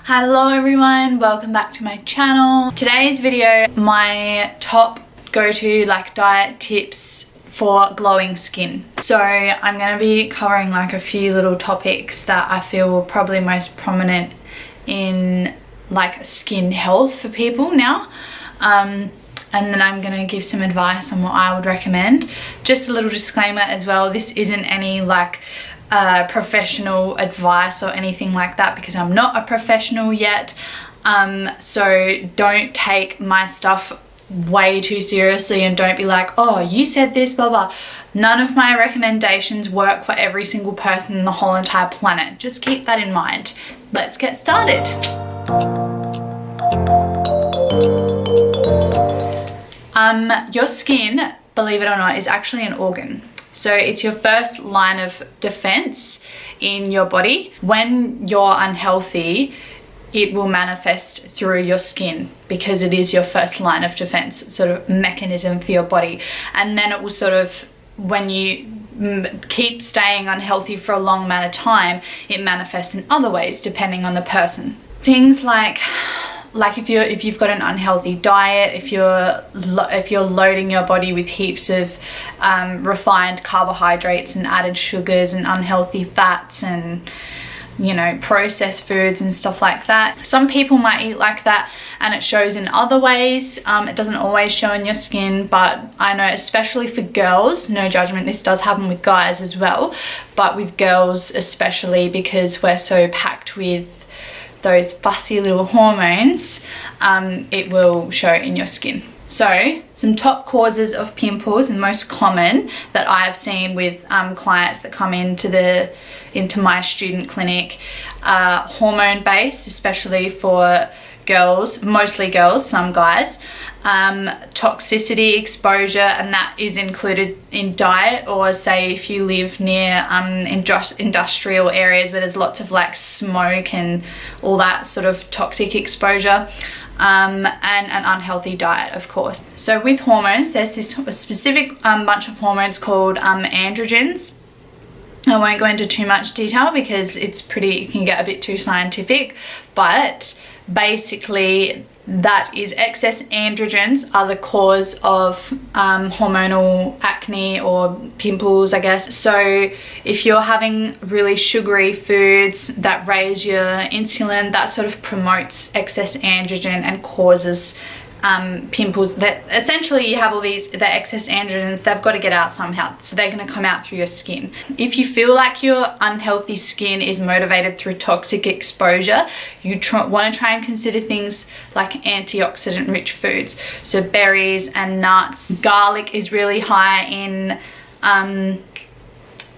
Hello everyone, welcome back to my channel. Today's video, my top go-to diet tips for glowing skin. So I'm going to be covering a few little topics that I feel are probably most prominent in skin health for people now. And then I'm going to give some advice on what I would recommend. Just a little disclaimer as well, this isn't any professional advice or anything like that because I'm not a professional yet. So don't take my stuff way too seriously and don't be like, oh, you said this, blah blah. None of my recommendations work for every single person in the whole entire planet. Just keep that in mind. Let's get started. Your skin, believe it or not, is actually an organ. So it's your first line of defense in your body. When you're unhealthy, it will manifest through your skin because it is your first line of defense sort of mechanism for your body. And then it will sort of, when you keep staying unhealthy for a long amount of time, it manifests in other ways depending on the person. Things like if you've got an unhealthy diet, if you're loading your body with heaps of refined carbohydrates and added sugars and unhealthy fats and processed foods and stuff like that. Some people might eat like that and it shows in other ways. It doesn't always show in your skin, but I know especially for girls, no judgment, this does happen with guys as well, but with girls especially because we're so packed with those fussy little hormones, it will show in your skin. So some top causes of pimples and most common that I've seen with clients that come into my student clinic, hormone based, especially for girls, mostly girls, some guys, toxicity exposure, and that is included in diet, or say if you live near industrial areas where there's lots of smoke and all that sort of toxic exposure, and an unhealthy diet, of course. So with hormones, there's this specific bunch of hormones called androgens. I won't go into too much detail because it can get a bit too scientific, but basically that is excess androgens are the cause of hormonal acne or pimples, I guess. So if you're having really sugary foods that raise your insulin, that sort of promotes excess androgen and causes pimples. That essentially you have all the excess androgens, they've got to get out somehow, so they're going to come out through your skin. If you feel like your unhealthy skin is motivated through toxic exposure, you want to try and consider things like antioxidant rich foods, so berries and nuts. Garlic is really high in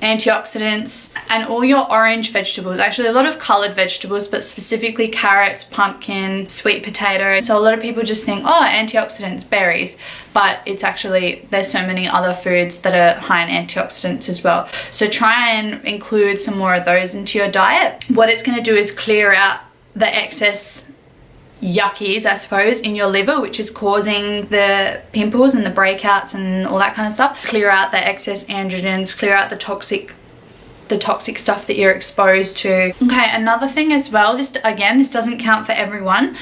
antioxidants, and all your orange vegetables, actually a lot of colored vegetables, but specifically carrots, pumpkin, sweet potato. So a lot of people just think, oh, antioxidants, berries, but it's actually, there's so many other foods that are high in antioxidants as well. So try and include some more of those into your diet. What it's going to do is clear out the excess yuckies, I suppose, in your liver, which is causing the pimples and the breakouts and all that kind of stuff. Clear out the excess androgens, clear out the toxic stuff that you're exposed to. Okay, another thing as well, this doesn't count for everyone,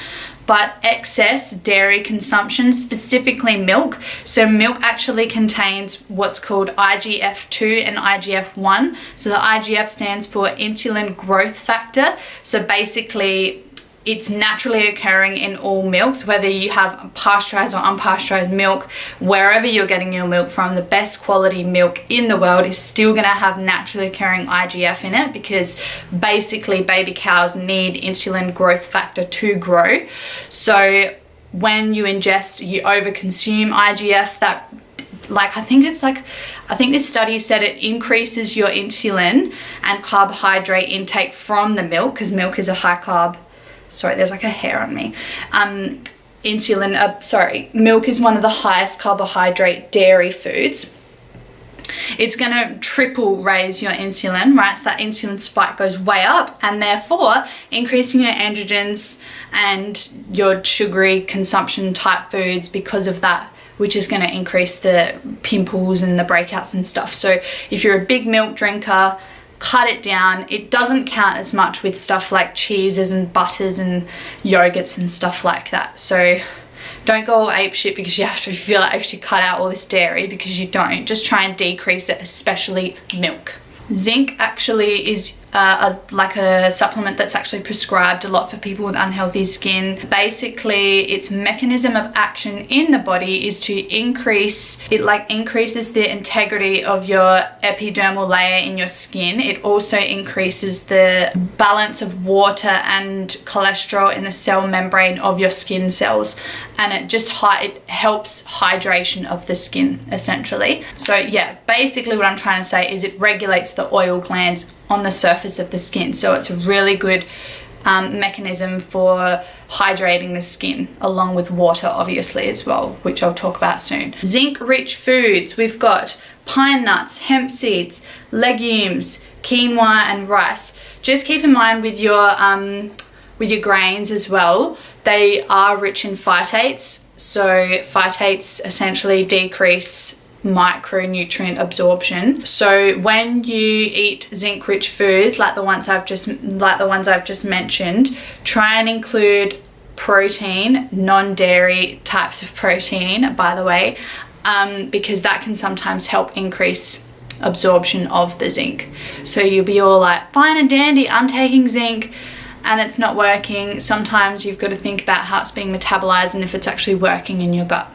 but excess dairy consumption, specifically milk. So milk actually contains what's called IGF-2 and IGF-1. So the IGF stands for insulin growth factor. So basically it's naturally occurring in all milks, whether you have pasteurized or unpasteurized milk. Wherever you're getting your milk from, the best quality milk in the world is still going to have naturally occurring IGF in it, because basically baby cows need insulin growth factor to grow. So when you overconsume IGF, that I think this study said it increases your insulin and carbohydrate intake from the milk, because milk is a high carb. Sorry, there's a hair on me. Milk is one of the highest carbohydrate dairy foods. It's going to triple raise your insulin, right? So that insulin spike goes way up, and therefore increasing your androgens and your sugary consumption type foods because of that, which is going to increase the pimples and the breakouts and stuff. So if you're a big milk drinker, cut it down. It doesn't count as much with stuff like cheeses and butters and yogurts and stuff like that. So don't go all apeshit because you have to feel like you have to cut out all this dairy, because you don't. Just try and decrease it, especially milk. Zinc actually is like a supplement that's actually prescribed a lot for people with unhealthy skin. Basically, its mechanism of action in the body is to increases the integrity of your epidermal layer in your skin. It also increases the balance of water and cholesterol in the cell membrane of your skin cells, and it helps hydration of the skin essentially. So yeah, basically what I'm trying to say is it regulates the oil glands on the surface of the skin. So it's a really good mechanism for hydrating the skin, along with water obviously as well, which I'll talk about soon. Zinc rich foods, we've got pine nuts, hemp seeds, legumes, quinoa and rice. Just keep in mind with your grains as well, they are rich in phytates. So phytates essentially decrease micronutrient absorption. So when you eat zinc rich foods like the ones I've just mentioned, try and include protein, non-dairy types of protein, by the way, because that can sometimes help increase absorption of the zinc. So you'll be all like, fine and dandy, I'm taking zinc, and it's not working. Sometimes you've got to think about how it's being metabolized and if it's actually working in your gut.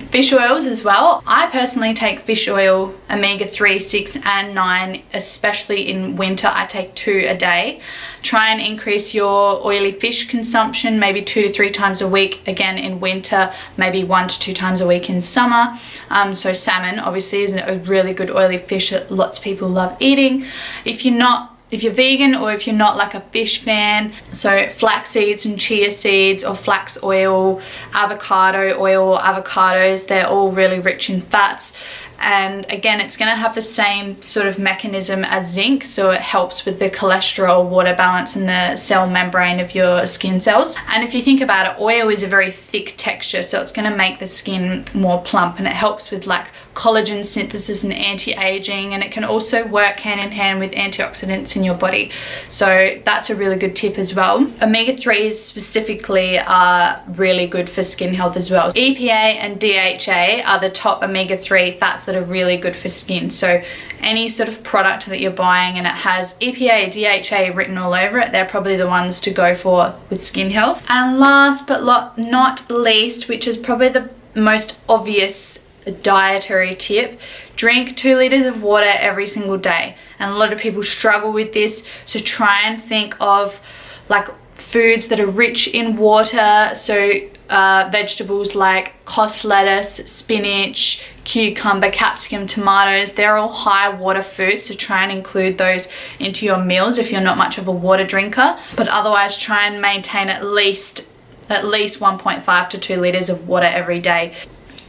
Fish oils as well. I personally take fish oil, omega-3, 6 and 9, especially in winter. I take 2 a day. Try and increase your oily fish consumption, maybe 2 to 3 times a week. Again, in winter, maybe 1 to 2 times a week in summer. So salmon obviously is a really good oily fish that lots of people love eating. If you're vegan or if you're not like a fish fan, so flax seeds and chia seeds or flax oil, avocado oil, avocados, they're all really rich in fats. And again, it's going to have the same sort of mechanism as zinc, so it helps with the cholesterol water balance in the cell membrane of your skin cells. And if you think about it, oil is a very thick texture, so it's going to make the skin more plump, and it helps with like collagen synthesis and anti-aging, and it can also work hand in hand with antioxidants in your body. So that's a really good tip as well. Omega-3s specifically are really good for skin health as well. EPA and DHA are the top omega-3 fats that are really good for skin. So any sort of product that you're buying and it has EPA, DHA written all over it, they're probably the ones to go for with skin health. And last but not least, which is probably the most obvious dietary tip, drink 2 liters of water every single day. And a lot of people struggle with this, so try and think of like foods that are rich in water. So vegetables like cos lettuce, spinach, cucumber, capsicum, tomatoes, they're all high water foods, so try and include those into your meals if you're not much of a water drinker. But otherwise, try and maintain at least 1.5 to 2 liters of water every day.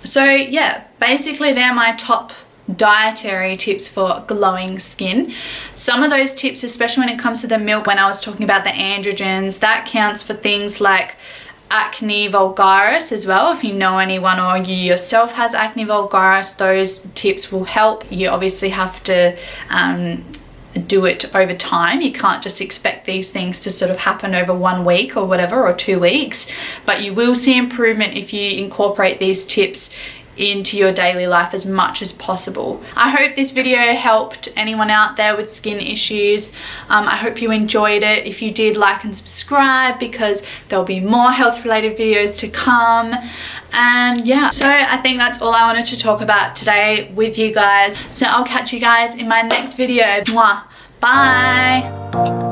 So yeah, basically they're my top dietary tips for glowing skin. Some of those tips, especially when it comes to the milk, when I was talking about the androgens, that counts for things like acne vulgaris as well. If you know anyone or you yourself has acne vulgaris, those tips will help. You obviously have to do it over time. You can't just expect these things to sort of happen over 1 week or whatever, or 2 weeks, but you will see improvement if you incorporate these tips into your daily life as much as possible. I hope this video helped anyone out there with skin issues. I hope you enjoyed it. If you did, like and subscribe, because there'll be more health related videos to come. And yeah, so I think that's all I wanted to talk about today with you guys. So I'll catch you guys in my next video. Mwah. Bye.